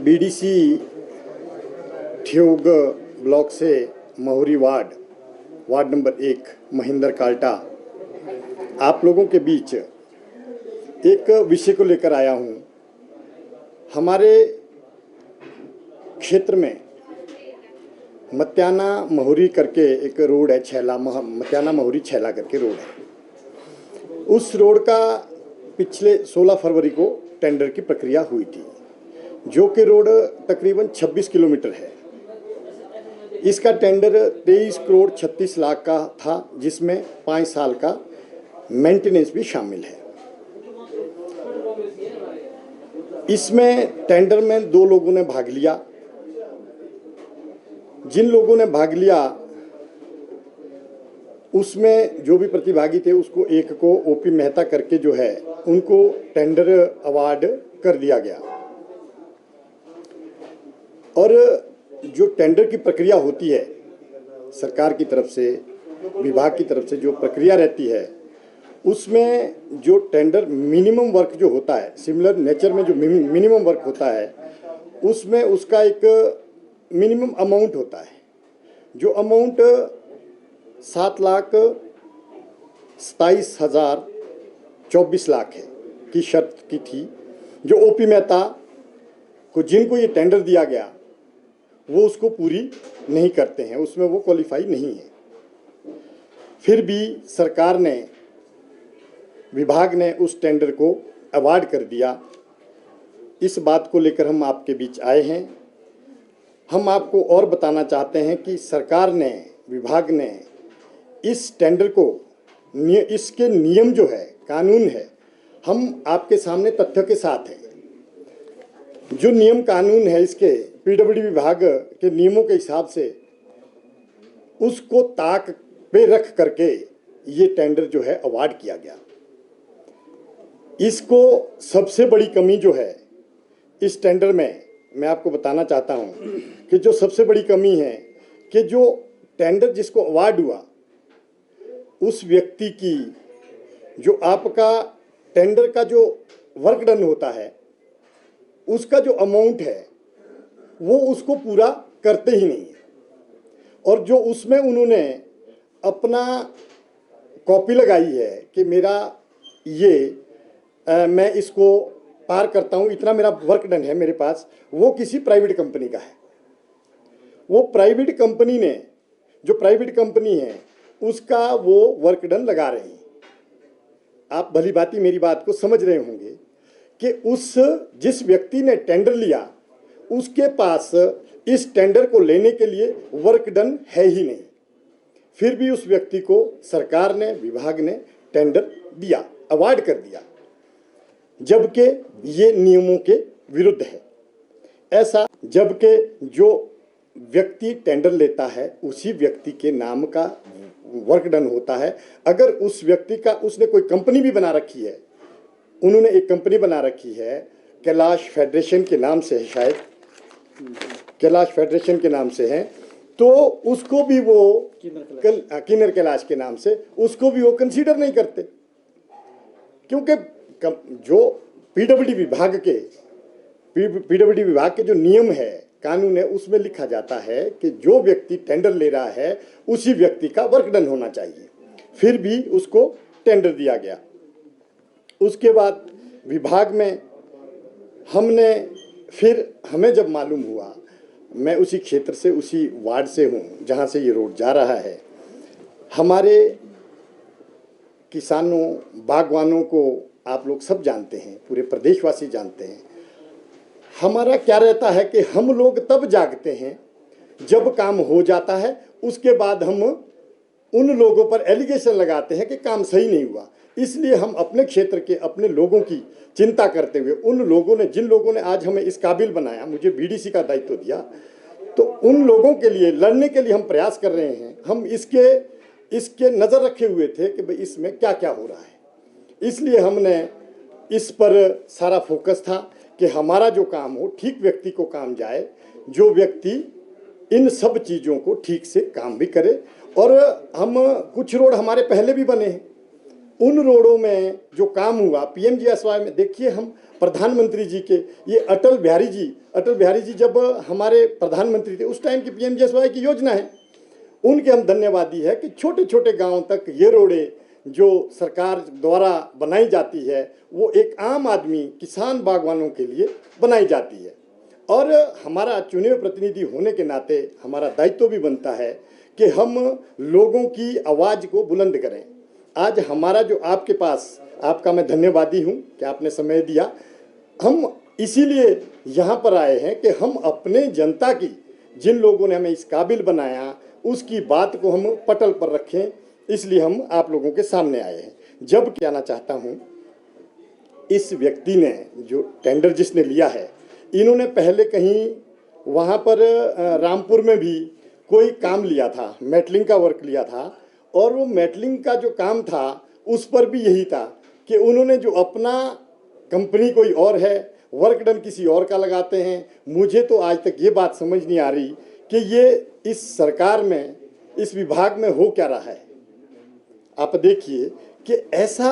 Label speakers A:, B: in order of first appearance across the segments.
A: BDC Theog block से महुरी ward number 1 Mahendra Kalta आप लोगों के बीच एक विषय को लेकर आया हूँ। हमारे क्षेत्र में मत्याना महुरी करके एक रोड है, मत्याना महुरी छैला करके रोड है। उस रोड का पिछले 16 फरवरी को टेंडर की प्रक्रिया हुई थी, जो कि रोड तकरीबन 26 किलोमीटर है। इसका टेंडर 23 करोड़ 36 लाख का था, जिसमें 5 साल का मेंटेनेंस भी शामिल है। इसमें टेंडर में 2 लोगों ने भाग लिया। जिन लोगों ने भाग लिया उसमें जो भी प्रतिभागी थे उसको एक को ओपी मेहता करके जो है उनको टेंडर अवार्ड कर दिया गया। और जो टेंडर की प्रक्रिया होती है सरकार की तरफ से, विभाग की तरफ से जो प्रक्रिया रहती है, उसमें जो टेंडर मिनिमम वर्क जो होता है, सिमिलर नेचर में जो मिनिमम वर्क होता है, उसमें उसका एक मिनिमम अमाउंट होता है। जो अमाउंट 7,27,024 है की शर्त की थी। जो ओपी मेहता को जिनको ये टेंडर दिया गया वो उसको पूरी नहीं करते हैं, उसमें वो क्वालिफाई नहीं है। फिर भी सरकार ने, विभाग ने उस टेंडर को अवार्ड कर दिया। इस बात को लेकर हम आपके बीच आए हैं। हम आपको और बताना चाहते हैं कि सरकार ने, विभाग ने इस टेंडर को, इसके नियम जो है, कानून है, हम आपके सामने तथ्य के साथ हैं। जो नियम कानून है इसके पीडब्ल्यूडी विभाग के नियमों के हिसाब से उसको ताक पे रख करके ये टेंडर जो है अवार्ड किया गया। इसको सबसे बड़ी कमी जो है इस टेंडर में, मैं आपको बताना चाहता हूं कि जो सबसे बड़ी कमी है कि जो टेंडर जिसको अवार्ड हुआ उस व्यक्ति की, जो आपका टेंडर का जो वर्क डन होता है उसका जो अमाउंट है वो उसको पूरा करते ही नहीं है। और जो उसमें उन्होंने अपना कॉपी लगाई है कि मेरा मैं इसको पार करता हूँ, इतना मेरा वर्क डन है मेरे पास, वो किसी प्राइवेट कंपनी का है। वो प्राइवेट कंपनी ने, जो प्राइवेट कंपनी है उसका वो वर्क डन लगा रहे हैं। आप भली भांति मेरी बात को समझ रहे होंगे कि जिस व्यक्ति ने टेंडर लिया उसके पास इस टेंडर को लेने के लिए वर्क डन है ही नहीं। फिर भी उस व्यक्ति को सरकार ने, विभाग ने टेंडर दिया, अवार्ड कर दिया, जबकि ये नियमों के विरुद्ध है। ऐसा जबकि जो व्यक्ति टेंडर लेता है उसी व्यक्ति के नाम का वर्क डन होता है। अगर उस व्यक्ति का, उसने कोई कंपनी भी बना रखी है, उन्होंने एक कंपनी बना रखी है कैलाश फेडरेशन के नाम से है, शायद कैलाश फेडरेशन के नाम से है, तो उसको भी वो किन्नर कैलाश के नाम से उसको भी वो कंसीडर नहीं करते, क्योंकि जो पीडब्ल्यूडी विभाग के जो नियम है, कानून है, उसमें लिखा जाता है कि जो व्यक्ति टेंडर ले रहा है उसी व्यक्ति का वर्क डन होना चाहिए। फिर भी उसको टेंडर दिया गया। उसके बाद विभाग में हमें जब मालूम हुआ, मैं उसी क्षेत्र से, उसी वार्ड से हूँ जहाँ से ये रोड जा रहा है। हमारे किसानों, बागवानों को आप लोग सब जानते हैं, पूरे प्रदेशवासी जानते हैं। हमारा क्या रहता है कि हम लोग तब जागते हैं जब काम हो जाता है, उसके बाद हम उन लोगों पर एलिगेशन लगाते हैं कि काम सही नहीं हुआ। इसलिए हम अपने क्षेत्र के, अपने लोगों की चिंता करते हुए, उन लोगों ने, जिन लोगों ने आज हमें इस काबिल बनाया, मुझे बीडीसी का दायित्व दिया, तो उन लोगों के लिए लड़ने के लिए हम प्रयास कर रहे हैं। हम इसके नज़र रखे हुए थे कि भाई इसमें क्या क्या हो रहा है। इसलिए हमने इस पर सारा फोकस था कि हमारा जो काम हो ठीक व्यक्ति को काम जाए, जो व्यक्ति इन सब चीज़ों को ठीक से काम भी करे। और हम कुछ रोड हमारे पहले भी बने हैं, उन रोडों में जो काम हुआ पीएमजीएसवाई में, देखिए हम प्रधानमंत्री जी के, ये अटल बिहारी जी जब हमारे प्रधानमंत्री थे उस टाइम की पीएमजीएसवाई की योजना है, उनके हम धन्यवादी है कि छोटे छोटे गांव तक ये रोडें जो सरकार द्वारा बनाई जाती है वो एक आम आदमी किसान बागवानों के लिए बनाई जाती है। और हमारा चुने हुए प्रतिनिधि होने के नाते हमारा दायित्व भी बनता है कि हम लोगों की आवाज़ को बुलंद करें। आज हमारा जो आपके पास, आपका मैं धन्यवादी हूँ कि आपने समय दिया। हम इसीलिए यहाँ पर आए हैं कि हम अपने जनता की, जिन लोगों ने हमें इस काबिल बनाया उसकी बात को हम पटल पर रखें, इसलिए हम आप लोगों के सामने आए हैं। जब कहना चाहता हूँ, इस व्यक्ति ने जो टेंडर जिसने लिया है, इन्होंने पहले कहीं वहाँ पर रामपुर में भी कोई काम लिया था, मेटलिंग का वर्क लिया था, और वो मेटलिंग का जो काम था उस पर भी यही था कि उन्होंने जो अपना कंपनी कोई और है, वर्क डन किसी और का लगाते हैं। मुझे तो आज तक ये बात समझ नहीं आ रही कि ये इस सरकार में, इस विभाग में हो क्या रहा है। आप देखिए कि ऐसा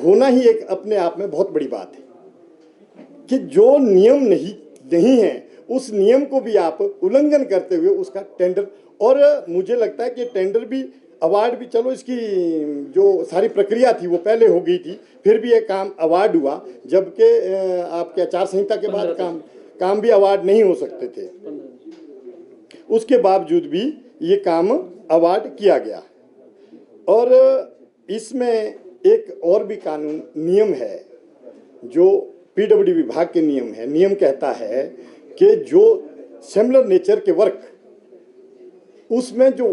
A: होना ही एक अपने आप में बहुत बड़ी बात है कि जो नियम नहीं है उस नियम को भी आप उल्लंघन करते हुए उसका टेंडर, और मुझे लगता है कि टेंडर भी, अवार्ड भी, चलो इसकी जो सारी प्रक्रिया थी वो पहले हो गई थी, फिर भी ये काम अवार्ड हुआ, जबकि आपके आचार संहिता के बाद काम भी अवार्ड नहीं हो सकते थे। उसके बावजूद भी ये काम अवार्ड किया गया। और इसमें एक और भी कानून नियम है जो पीडब्ल्यूडी विभाग के नियम है। नियम कहता है कि जो सिमिलर नेचर के वर्क, उसमें जो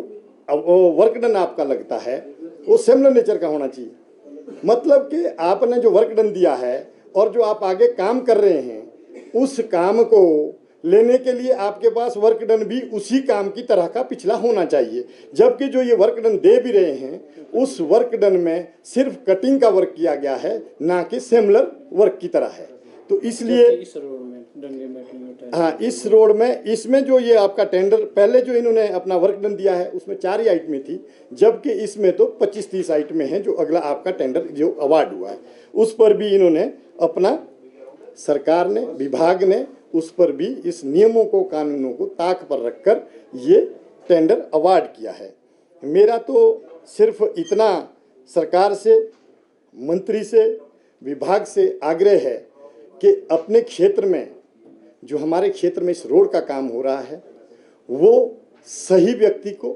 A: वर्क डन आपका लगता है वो सिमिलर नेचर का होना चाहिए। मतलब कि आपने जो वर्क डन दिया है और जो आप आगे काम कर रहे हैं उस काम को लेने के लिए आपके पास वर्क डन भी उसी काम की तरह का पिछला होना चाहिए। जबकि जो ये वर्क डन दे भी रहे हैं उस वर्क डन में सिर्फ कटिंग का वर्क किया गया है, ना कि सिमिलर वर्क की तरह है। तो इसलिए
B: इस रोड में
A: हाँ, इस रोड में, इसमें जो ये आपका टेंडर पहले जो इन्होंने अपना वर्क डन दिया है उसमें 4 ही आइटमें थी, जबकि इसमें तो 25-30 आइटमें हैं जो अगला आपका टेंडर जो अवार्ड हुआ है उस पर भी इन्होंने अपना, सरकार ने, विभाग ने उस पर भी इस नियमों को, कानूनों को ताक पर रखकर ये टेंडर अवार्ड किया है। मेरा तो सिर्फ इतना सरकार से, मंत्री से, विभाग से आग्रह है कि अपने क्षेत्र में, जो हमारे क्षेत्र में इस रोड का काम हो रहा है, वो सही व्यक्ति को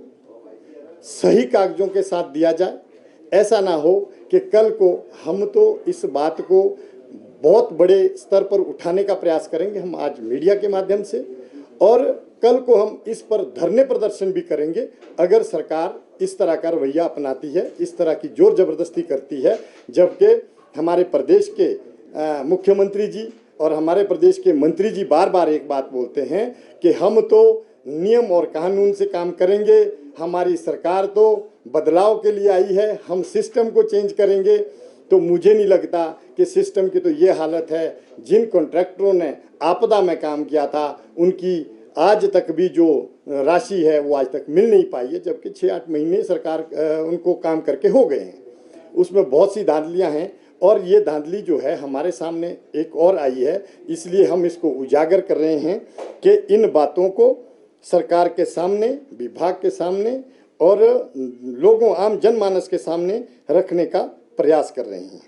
A: सही कागजों के साथ दिया जाए। ऐसा ना हो कि कल को हम तो इस बात को बहुत बड़े स्तर पर उठाने का प्रयास करेंगे, हम आज मीडिया के माध्यम से, और कल को हम इस पर धरने प्रदर्शन भी करेंगे अगर सरकार इस तरह का रवैया अपनाती है, इस तरह की जोर जबरदस्ती करती है। जबकि हमारे प्रदेश के मुख्यमंत्री जी और हमारे प्रदेश के मंत्री जी बार बार एक बात बोलते हैं कि हम तो नियम और कानून से काम करेंगे, हमारी सरकार तो बदलाव के लिए आई है, हम सिस्टम को चेंज करेंगे। तो मुझे नहीं लगता कि सिस्टम की तो ये हालत है। जिन कॉन्ट्रैक्टरों ने आपदा में काम किया था उनकी आज तक भी जो राशि है वो आज तक मिल नहीं पाई है, जबकि 6-8 महीने सरकार उनको काम करके हो गए हैं। उसमें बहुत सी धांधलियाँ हैं और ये धांधली जो है हमारे सामने एक और आई है, इसलिए हम इसको उजागर कर रहे हैं कि इन बातों को सरकार के सामने, विभाग के सामने और लोगों, आम जनमानस के सामने रखने का प्रयास कर रहे हैं।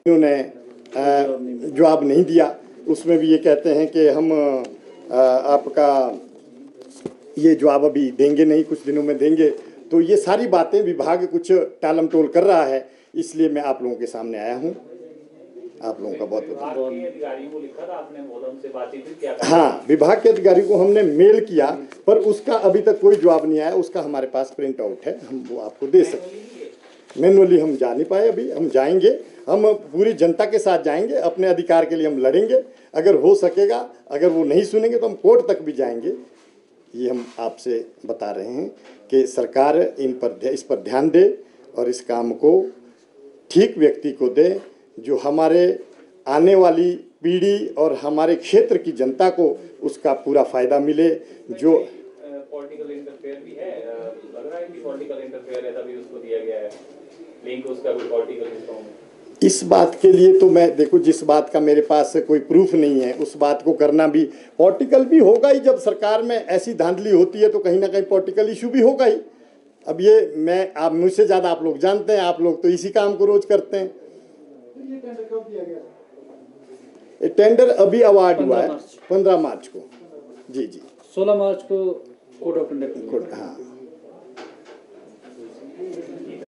A: इन्होंने जवाब नहीं दिया, उसमें भी ये कहते हैं कि हम आपका ये जवाब अभी देंगे नहीं, कुछ दिनों में देंगे। तो ये सारी बातें विभाग कुछ टालम टोल कर रहा है, इसलिए मैं आप लोगों के सामने आया हूँ। आप लोगों का बहुत बहुत
C: अधिकारियों को लिखा था आपने, उनसे बातचीत क्या?
A: हाँ, विभाग के अधिकारी को हमने मेल किया पर उसका अभी तक कोई जवाब नहीं आया। उसका हमारे पास प्रिंट आउट है, हम वो आपको दे सकते हैं। मैनुअली हम जा नहीं पाए, अभी हम जाएंगे, हम पूरी जनता के साथ जाएंगे, अपने अधिकार के लिए हम लड़ेंगे। अगर हो सकेगा, अगर वो नहीं सुनेंगे तो हम कोर्ट तक भी जाएंगे। ये हम आपसे बता रहे हैं कि सरकार इस पर ध्यान दे और इस काम को ठीक व्यक्ति को दे जो हमारे आने वाली पीढ़ी और हमारे क्षेत्र की जनता को उसका पूरा फायदा मिले। जो
C: पॉलिटिकल इंटरफेयर भी है, लग रहा है कि पॉलिटिकल इंटरफेयर है तभी उसको दिया गया है। लिंक उसका कोई पॉलिटिकल हिस्सा में?
A: इस बात के लिए तो मैं देखो, जिस बात का मेरे पास कोई प्रूफ नहीं है उस बात को करना भी पॉलिटिकल भी होगा ही। जब सरकार में ऐसी धांधली होती है तो कहीं ना कहीं पॉलिटिकल इशू भी होगा ही। अब ये मैं, आप मुझसे ज़्यादा आप लोग जानते हैं, आप लोग तो इसी काम को रोज करते हैं।
B: ये टेंडर कब दिया गया?
A: ये टेंडर अभी अवार्ड हुआ
D: 15
A: है
D: मार्च।
A: 15 मार्च को। जी जी
D: 16 मार्च को कोड ऑफ कंडक्ट।
A: हाँ।